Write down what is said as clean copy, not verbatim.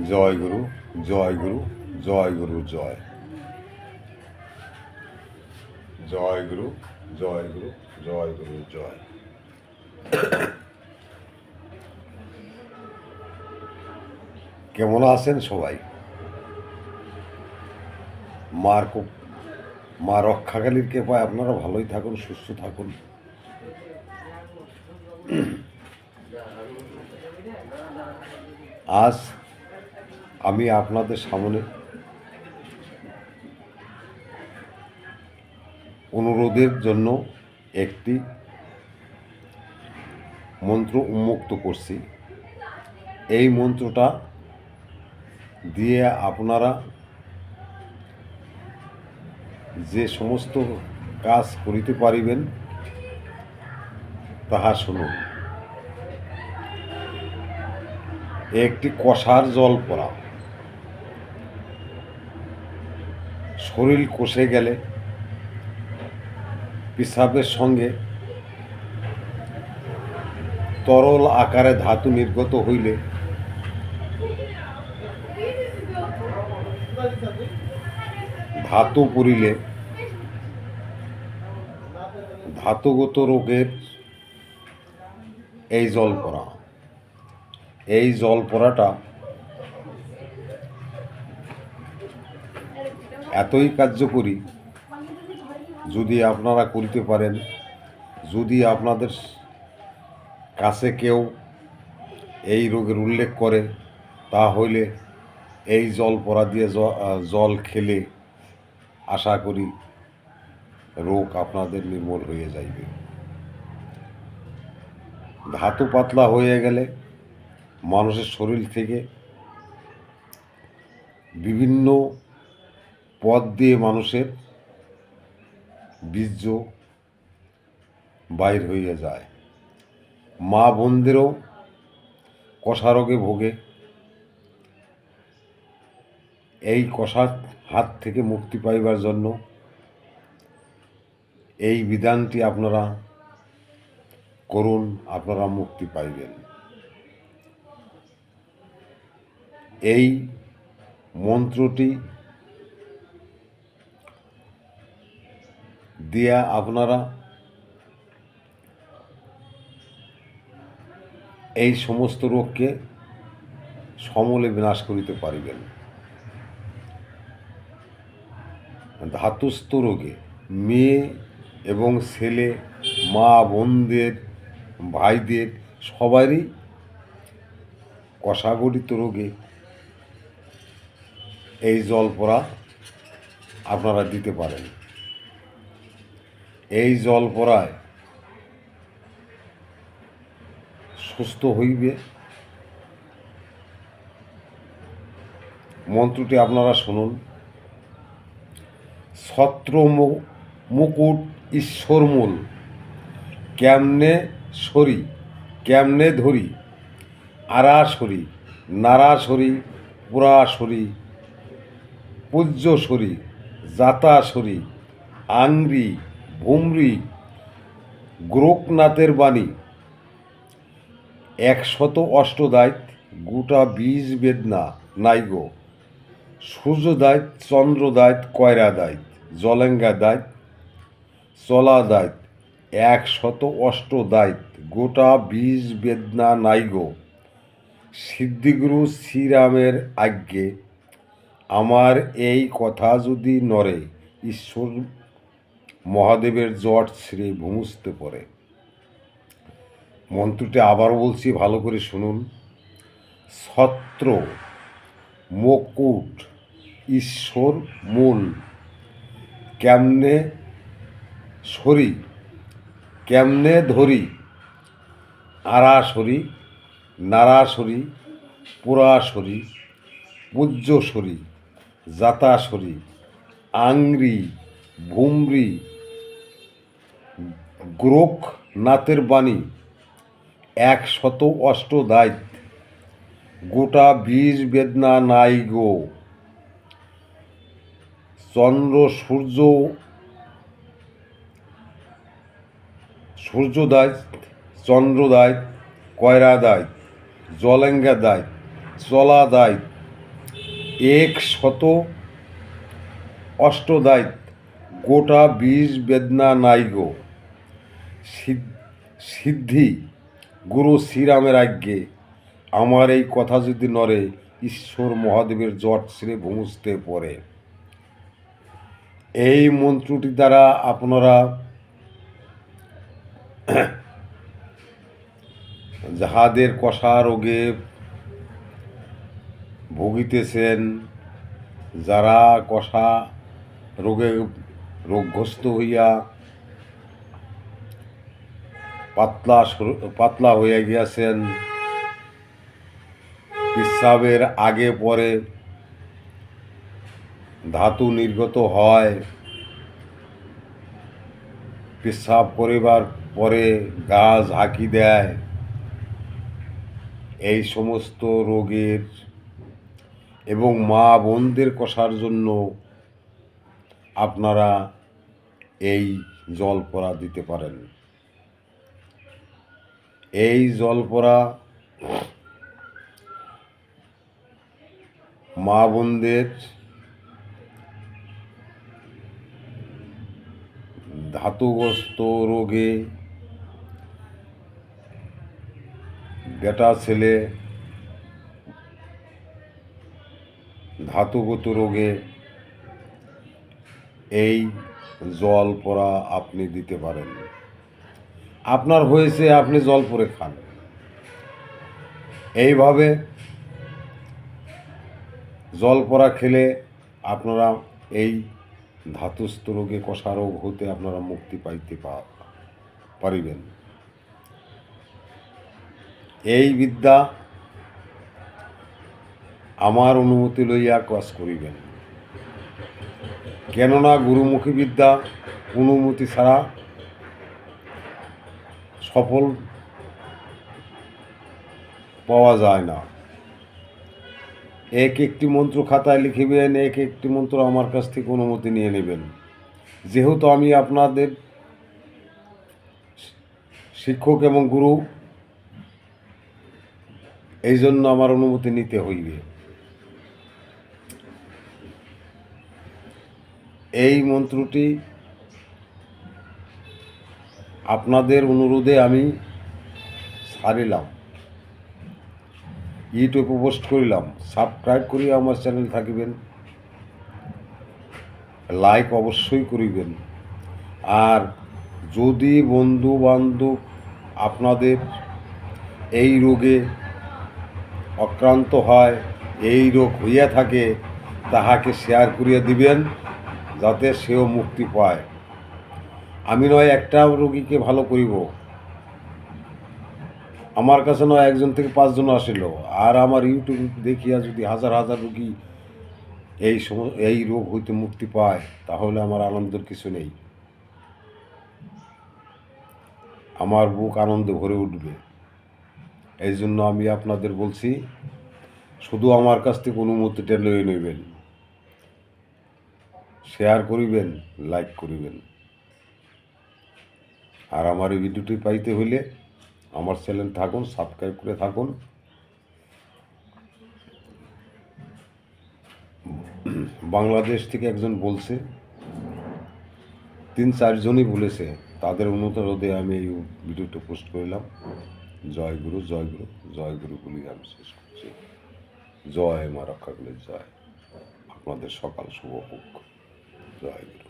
জয় গুরু, জয় গুরু, জয় গুরু, জয় জয় গুরু, জয় গুরু, জয় গুরু, জয়। কেমন আছেন সবাই? মা রক্ষাকালীর কৃপায় আপনারা ভালোই থাকুন, সুস্থ থাকুন। আজ আমি আপনাদের সামনে অনুরোধের জন্য একটি মন্ত্র উন্মুক্ত করছি। এই মন্ত্রটা দিয়ে আপনারা যে সমস্ত কাজ করিতে পারিবেন তাহা শুনুন। একটি কষার জল পড়া, শরীর কষে গেলে, পেশাবের সঙ্গে তরল আকারে ধাতু নির্গত হইলে ধাতু পড়িলে ধাতুগত রোগের এই জল পড়া, এই জল পড়াটা এতই কার্যকরী, যদি আপনারা করিতে পারেন। যদি আপনাদের কাছে কেউ এই রোগের উল্লেখ করে, তাহলে এই জল পড়া দিয়ে জল খেলে আশা করি রোগ আপনাদের নির্মূল হয়ে যাইবে। ধাতু পাতলা হয়ে গেলে মানুষের শরীর থেকে বিভিন্ন পথ দিয়ে মানুষের বীর্য বাইর হয়ে যায়। মা বোনদেরও কষা রোগে ভোগে। এই কষার হাত থেকে মুক্তি পাইবার জন্য এই বিধানটি আপনারা করুন, আপনারা মুক্তি পাইবেন। এই মন্ত্রটি দিয়া আপনারা এই সমস্ত রোগকে সমূলে বিনাশ করিতে পারিবেন। ধাতুস্থ রোগে মেয়ে এবং ছেলে, মা বোনদের, ভাইদের সবারই কষাগঠিত রোগে এই জল পড়া আপনারা দিতে পারেন। এই জল পড়ায় সুস্থ হইবে। মন্ত্রটি আপনারা শুনুন। ছত্র মুকুট ঈশ্বর মূল, কেমনে সরি কেমনে ধরি, আরাসরি নারাসরি পুরাসরি পূজ্যসরি জাতাসরি আংরি ভুমরি গোরখনাথের বাণী 108 গোটা 20 বেদনা নাইগো, সূর্য দায়িত, চন্দ্র দায়িত, কয়রা দায়িত, জলেঙ্গা দায়িত, চলা দায়িত, 108 দায়িত, গোটা 20 বেদনা নাইগো। সিদ্ধিগুরু শ্রীরামের আজ্ঞে আমার এই কথা যদি নরে, ঈশ্বর মহাদেবের জট ছিঁড়ে ভূমুজতে পড়ে। মন্ত্রটি আবার বলছি, ভালো করে শুনুন। ছত্র মুকুট ঈশ্বর মূল, কেমনে সরি কেমনে ধরি, আরাসরি নারাসরি পুরাসরি পূজ্যসরি জাতাসরি আংরি ভুমরি গোরখনাথের বাণী 108 দায়িত, গোটা 20 বেদনা নাই গো। সূর্য দায়িত, চন্দ্র দায়িত, কয়রা দায়িত, জলেঙ্গা দায়িত, চলা দায়িত 108 গোটা 20 বেদনা নাই গো, সিদ্ধি গুরু শ্রীরামের আজ্ঞে, আমার এই কথা যদি নরে, ঈশ্বর মহাদেবের জট ছিঁড়ে ভূমুজতে পড়ে। এই মন্ত্রটি দ্বারা আপনারা যাহাদের কষা রোগে ভুগিতেছেন, যারা কষা রোগে রোগগ্রস্ত হইয়া পাতলা হইয়া গিয়াছেন, পেশাবের আগে পরে ধাতু নির্গত হয়, পেশাব করিবার পরে গা ঝাঁকি দেয়, এই সমস্ত রোগের এবং মা বোনদের কষার জন্য আপনারা এই জল পড়া দিতে পারেন। এই জল পড়া মা বোনদের ধাতুগ্রস্ত রোগে, বেটা ছেলে ধাতুগত রোগে এই জল পড়া আপনি দিতে পারেন। আপনার হয়েছে, আপনি জল পরে খান। এইভাবে জল পড়া খেলে আপনারা এই ধাতুস্থ রোগে, কষা রোগ হতে আপনারা মুক্তি পাইতে পারিবেন। এই বিদ্যা আমার অনুমতি লইয়া কাজ করিবেন, কেননা গুরুমুখী বিদ্যা অনুমতি ছাড়া সফল পাওয়া যায় না। একটি মন্ত্র খাতায় লিখিবেন, একটি মন্ত্র আমার কাছ থেকে অনুমতি নিয়ে নেবেন। যেহেতু আমি আপনাদের শিক্ষক এবং গুরু, এই জন্য আমার অনুমতি নিতে হইবে। এই মন্ত্রটি আপনাদের অনুরোধে আমি ছাড়িলাম, ইউটিউবে পোস্ট করিলাম। সাবস্ক্রাইব করিয়া আমার চ্যানেল থাকিবেন, লাইক অবশ্যই করিবেন। আর যদি বন্ধু বান্ধব আপনাদের এই রোগে আক্রান্ত হয়, এই রোগ হইয়া থাকে, তাহাকে শেয়ার করিয়া দিবেন, যাতে সেও মুক্তি পায়। আমি নয় একটা রোগীকে ভালো করিব, আমার কাছে নয় একজন থেকে 5 জন আসিল, আর আমার ইউটিউব দেখিয়া যদি হাজার হাজার রোগী এই রোগ হইতে মুক্তি পায়, তাহলে আমার আনন্দের কিছু নেই। আমার বুক আনন্দে ভরে উঠবে। এই জন্য আমি আপনাদের বলছি, শুধু আমার কাছ থেকে অনুমতিটা লয়ে নেবেন, শেয়ার করিবেন, লাইক করিবেন। আর আমার এই ভিডিওটি পাইতে হইলে আমার চ্যানেল থাকুন, সাবস্ক্রাইব করে থাকুন। বাংলাদেশ থেকে একজন বলছে, 3-4 জনই বলেছে, তাদের অনুরোধে আমি এই ভিডিওটা পোস্ট করলাম। জয় গুরু, জয় গুরু, জয় গুরু বলি আমি শেষ করছি। জয় মা রক্ষা করে, জয়। আপনাদের সকাল শুভ হোক। জয় গুরু।